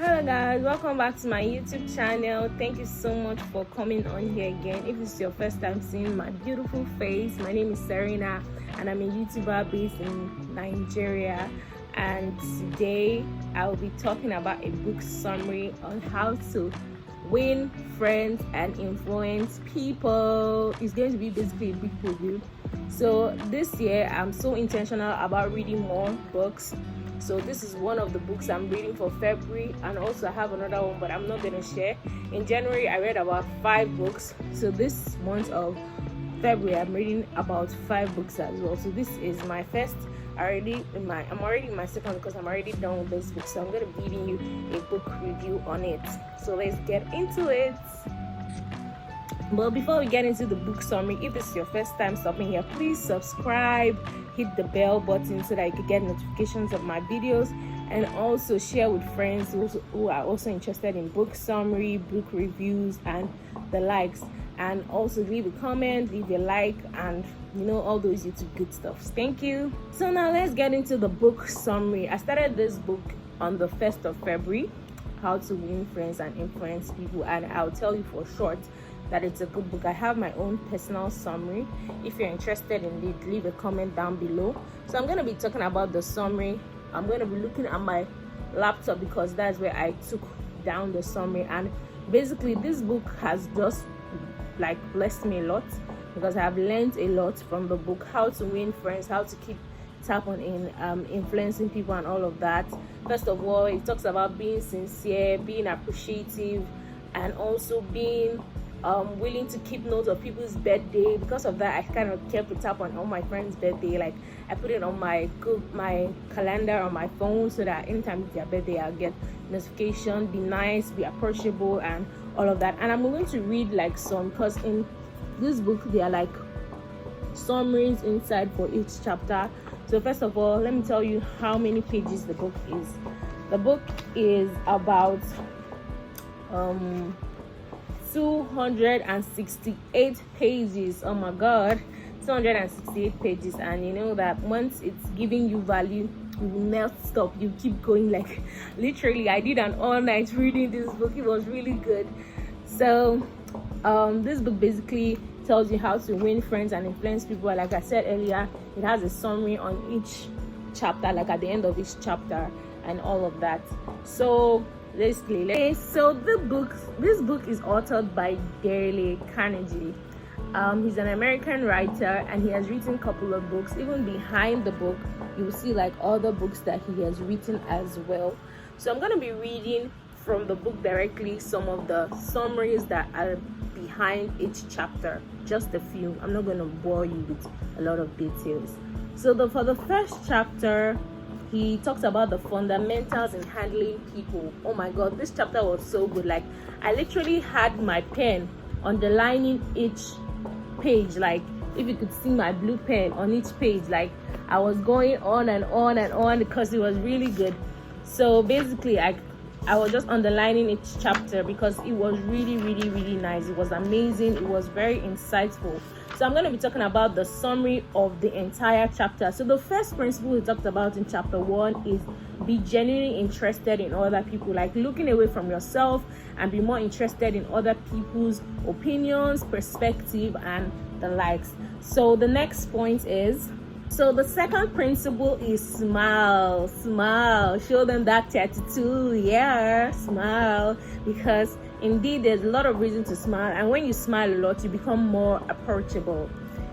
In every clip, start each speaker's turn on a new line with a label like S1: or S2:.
S1: Hello guys, welcome back to my YouTube channel. Thank you so much for coming on here again. If it's your first time seeing my beautiful face, my name is Serena and I'm a YouTuber based in Nigeria, and today I will be talking about a book summary on how to win friends and influence people. It's going to be basically a big review. So this year I'm so intentional about reading more books. So this is one of the books I'm reading for February, and also I have another one but I'm not going to share. In January I read about 5 books, so this month of February I'm reading about 5 books as well. So this is my first. I'm already in my second because I'm already done with this book, so I'm going to be giving you a book review on it. So let's get into it. But before we get into the book summary, if this is your first time stopping here, please subscribe, hit the bell button so that you can get notifications of my videos, and also share with friends who are also interested in book summary, book reviews, and the likes. And also leave a comment, leave a like, and all those YouTube good stuff. Thank you. So now let's get into the book summary. I started this book on the 1st of February, How to Win Friends and Influence People, and I'll tell you for short that it's a good book. I have my own personal summary. If you're interested in it, leave a comment down below. So I'm going to be talking about the summary. I'm going to be looking at my laptop because that's where I took down the summary, and basically this book has just blessed me a lot because I have learned a lot from the book. How to win friends, how to keep tap on influencing people, and all of that. First of all, it talks about being sincere, being appreciative, and also being willing to keep note of people's birthday. Because of that, I kind of kept a tap on all my friends' birthday. Like I put it on my calendar on my phone so that anytime it's their birthday, I'll get notification. Be nice, be approachable, and all of that. And I'm going to read some, because in this book there are summaries inside for each chapter. So first of all, let me tell you how many pages the book is. The book is about 268 pages. Oh my god, 268 pages. And you know that once it's giving you value, you will not stop. You keep going. Literally, I did an all-night reading this book. It was really good. So this book basically tells you how to win friends and influence people. Like I said earlier, it has a summary on each chapter, at the end of each chapter, and all of that. So basically, so this book is authored by Carnegie. He's an American writer, and he has written a couple of books. Even behind the book, you will see other books that he has written as well. So I'm going to be reading from the book directly some of the summaries that are behind each chapter, just a few. I'm not going to bore you with a lot of details. So for the first chapter, he talks about the fundamentals in handling people. Oh my god, this chapter was so good. I literally had my pen underlining each page. If you could see my blue pen on each page, I was going on and on and on because it was really good. So basically I was just underlining each chapter because it was really, really, really nice. It was amazing. It was very insightful. So I'm going to be talking about the summary of the entire chapter. So the first principle we talked about in chapter 1 is be genuinely interested in other people, looking away from yourself and be more interested in other people's opinions, perspective, and the likes. So the next point is, so the second principle is smile. Show them that tattoo. Yeah, smile, because indeed there's a lot of reason to smile, and when you smile a lot, you become more approachable.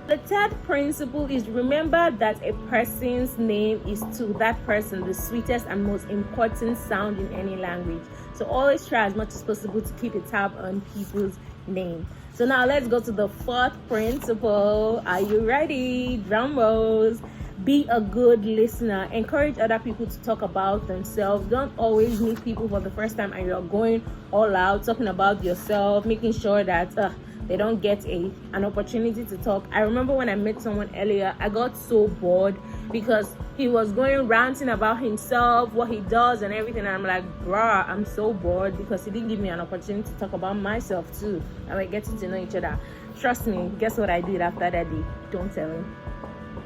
S1: The third principle is remember that a person's name is to that person the sweetest and most important sound in any language. So always try as much as possible to keep a tab on people's name. So now let's go to the fourth principle. Are you ready? Drum rolls. Be a good listener. Encourage other people to talk about themselves. Don't always meet people for the first time and you're going all out talking about yourself, making sure that they don't get an opportunity to talk. I remember when I met someone earlier, I got so bored because he was going ranting about himself, what he does and everything, and I'm like, bruh, I'm so bored because he didn't give me an opportunity to talk about myself too, and we're getting to know each other. Trust me, guess what I did after that day? Don't tell him.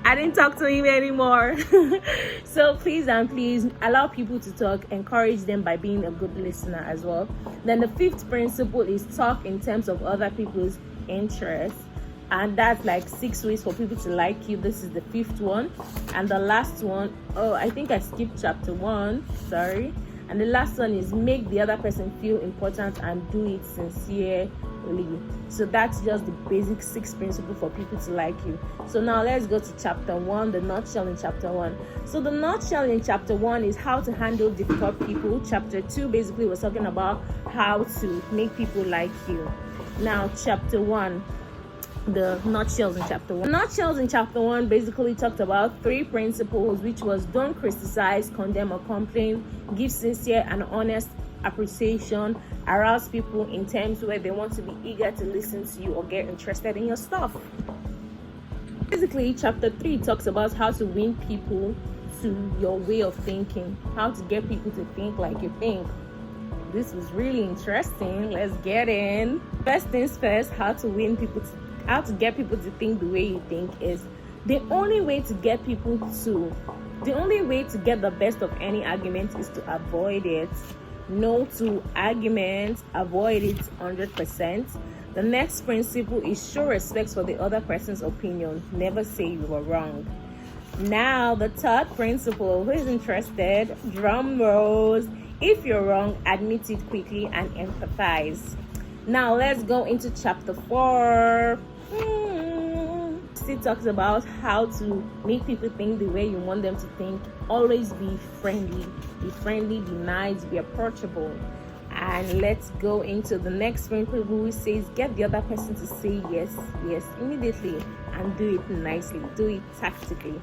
S1: I didn't talk to him anymore. So please and please allow people to talk, encourage them by being a good listener as well. Then the fifth principle is talk in terms of other people's interests, and that's like 6 ways for people to like you. This is the fifth one. And the last one, oh, I think I skipped chapter 1, sorry. And the last one is make the other person feel important and do it sincerely. So that's just the basic 6 principles for people to like you. So now let's go to chapter 1, the nutshell in chapter 1. So the nutshell in chapter 1 is how to handle difficult people. Chapter 2 basically was talking about how to make people like you. Now chapter 1, the nutshells in chapter 1. The nutshells in chapter 1 basically talked about 3 principles, which was don't criticize, condemn, or complain, give sincere and honest appreciation, arouse people in terms where they want to be eager to listen to you or get interested in your stuff. Basically, chapter 3 talks about how to win people to your way of thinking, how to get people to think like you think. This was really interesting. Let's get in. First things first, how to get people to think the way you think is the only way to get the best of any argument is to avoid it. No to arguments, avoid it 100%. The next principle is show respect for the other person's opinion. Never say you were wrong. Now the third principle, who is interested? Drum rolls. If you're wrong, admit it quickly and empathize. Now let's go into chapter 4. It talks about how to make people think the way you want them to think. Always be friendly, be nice, be approachable. And let's go into the next principle, which says get the other person to say yes immediately, and do it nicely, do it tactically.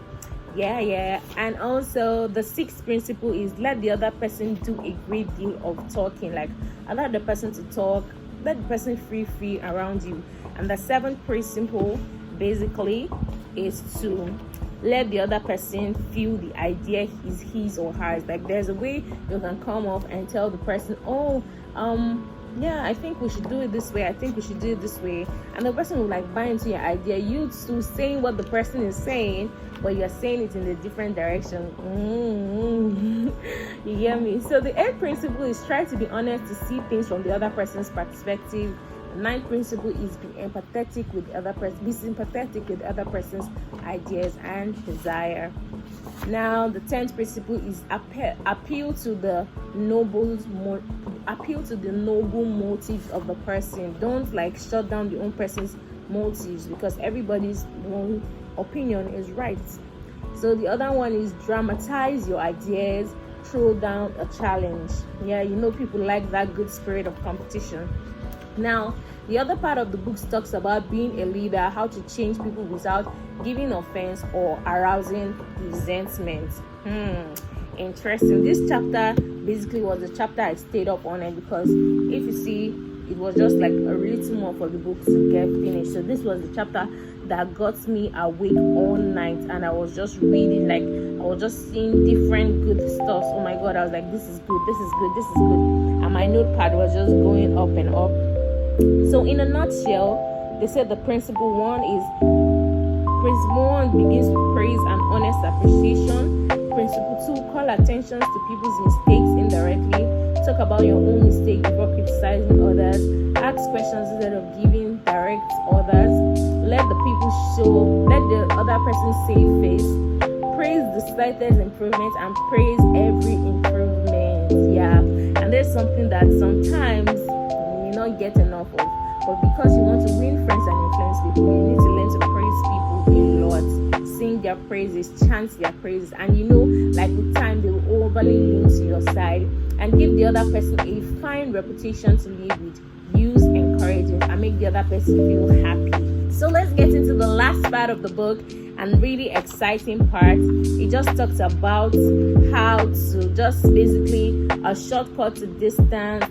S1: Yeah. And also the 6th principle is let the other person do a great deal of talking. Like allow the person to talk, let the person free around you. And the 7th principle basically is to let the other person feel the idea is his or hers. Like there's a way you can come off and tell the person, yeah, I think we should do it this way, I think we should do it this way, and the person will like buy into your idea. You too saying what the person is saying, but you're saying it in a different direction. You hear me? So the 8th principle is try to be honest, to see things from the other person's perspective. The 9th principle is be empathetic with the other person, be sympathetic with the other person's ideas and desire. Now the 10th principle is appeal to the noble motives of the person. Don't like shut down the own person's motives, because everybody's own opinion is right. So the other one is dramatize your ideas, throw down a challenge. Yeah, people like that good spirit of competition. Now the other part of the book talks about being a leader, how to change people without giving offense or arousing resentment. Interesting. This chapter basically was the chapter I stayed up on it, because if you see, it was just like a little more for the book to get finished. So this was the chapter that got me awake all night, and I was just reading, like I was just seeing different good stuff. Oh my god, I was like, this is good, and my notepad was just going up and up. So in a nutshell, they said the principle 1 begins with praise and honest appreciation. Principle 2, call attention to people's mistakes indirectly. Talk about your own mistake before criticizing others. Ask questions instead of giving direct orders. Let the other person save face. Praise the slightest improvement and praise every improvement. Yeah, and there's something that sometimes you not get enough of, but because you want to win friends and influence people, you need to learn to praise people a lot, sing their praises, chant their praises, and like with time they will overly lean to your side, and give the other person a fine reputation to live with. Use encouragement and make the other person feel happy. So let's get into the last part of the book, and really exciting part. It just talks about how to just basically a shortcut to distinction,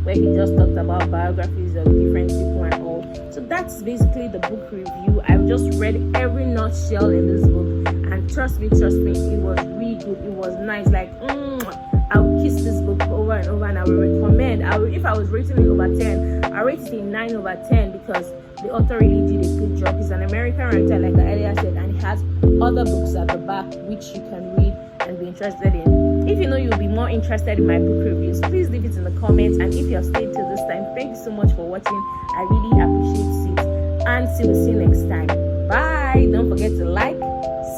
S1: where he just talked about biographies of different people and all. So that's basically the book review. I've just read every nutshell in this book, and trust me, it was really good. It was nice. Like I would kiss this book over and over, and I would recommend. If I was rating it over 10, I rate it a 9 over 10, because The author really did a good job. He's an American writer, like I earlier said, and he has other books at the back which you can read and be interested in. If you know you'll be more interested in my book reviews, please leave it in the comments. And if you have stayed till this time, thank you so much for watching. I really appreciate it. And see you next time. Bye. Don't forget to like,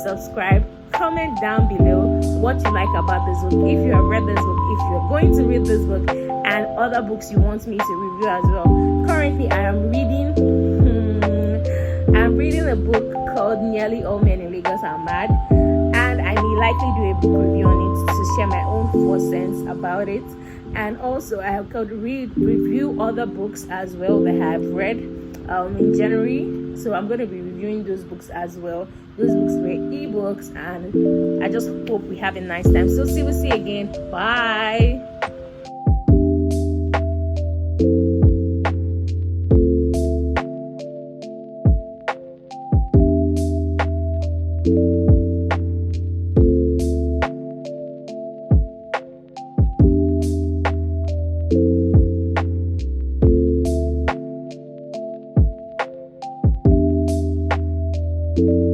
S1: subscribe, comment down below what you like about this book, if you have read this book, if you're going to read this book, and other books you want me to review as well. Currently I am reading a book called Nearly All Men in Lagos Are Mad, and I may likely do a book review on it to share my own 4 cents about it. And also I could review other books as well that I have read in January, so I'm going to be reviewing those books as well. Those books were ebooks, and I just hope we have a nice time. So we'll see you again. Bye.
S2: You.